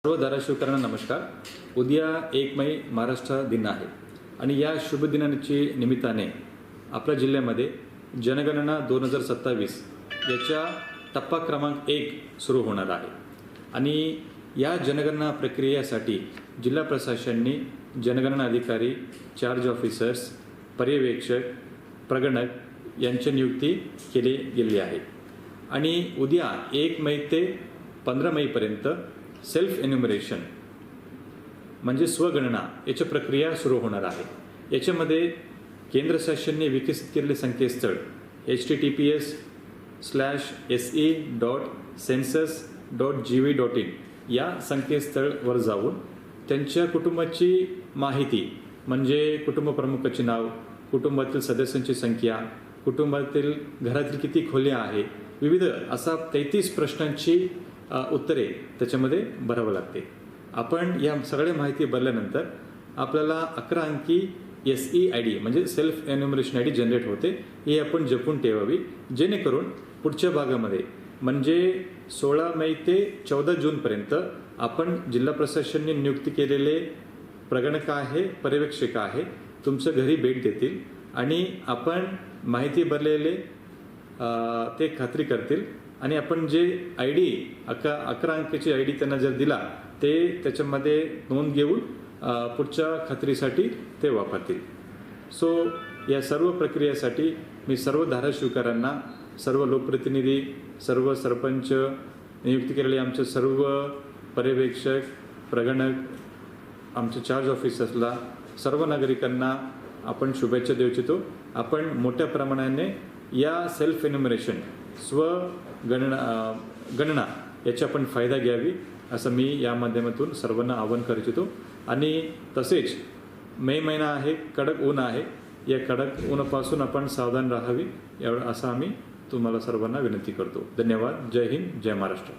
सर्व धाराशिवकरांना नमस्कार. उद्या 1 मे महाराष्ट्र दिन आहे आणि या शुभ दिनाची निमित्ताने आपल्या जिल्ह्यामध्ये जनगणना 2027 याच्या टप्पा क्रमांक 1 सुरू होणार आहे आणि या जनगणना प्रक्रियेसाठी जिल्हा प्रशासनाने जनगणना अधिकारी, चार्ज ऑफिसर्स, पर्यवेक्षक, प्रगणक यांची नियुक्ती केली गेली आहे आणि उद्या 1 मे ते 15 मेपर्यंत सेल्फ एन्युमरेशन म्हणजे स्वगणना याची प्रक्रिया सुरू होणार आहे. याच्यामध्ये केंद्र शासनाने विकसित केलेले संकेतस्थळ https:/se.census.gov.in या संकेतस्थळावर जाऊन त्यांच्या कुटुंबाची माहिती म्हणजे कुटुंब प्रमुखाचे नाव, कुटुंबातील सदस्यांची संख्या, कुटुंबातील घरातील किती खोल्या आहे, विविध असा 33 प्रश्नांची उत्तरे त्याच्यामध्ये भरावं लागते. आपण या सगळ्या माहिती भरल्यानंतर आपल्याला 11 अंकी SEID म्हणजे सेल्फ एन्युमरेशन ID जनरेट होते. हे आपण जपून ठेवावी जेणेकरून पुढच्या भागामध्ये म्हणजे 16 मे ते 14 जूनपर्यंत आपण जिल्हा प्रशासनाने नियुक्ती केलेले प्रगणक आहे, पर्यवेक्षक आहे, तुमच्या घरी भेट देतील आणि आपण माहिती भरलेले ते खात्री करतील आणि आपण जे ID 11 अंकाची ID त्यांना जर दिला ते त्याच्यामध्ये नोंद घेऊन पुढच्या खात्रीसाठी ते वापरतील. सो या सर्व प्रक्रियेसाठी मी सर्व धाराशिवकरांना, सर्व लोकप्रतिनिधी, सर्व सरपंच, नियुक्ती केलेले आमचे सर्व पर्यवेक्षक, प्रगणक, आमच्या चार्ज ऑफिसर्सला, सर्व नागरिकांना आपण शुभेच्छा देऊ इच्छितो. आपण मोठ्या प्रमाणाने या सेल्फ एन्युमरेशन गणना याचा आपण फायदा घ्यावी असं मी या माध्यमातून सर्वांना आवाहन करू इच्छितो. आणि तसेच मे महिना आहे, कडक ऊन आहे, या कडक ऊनापासून आपण सावधान राहावी एवढं असं आम्ही तुम्हाला सर्वांना विनंती करतो. धन्यवाद. जय हिंद, जय महाराष्ट्र.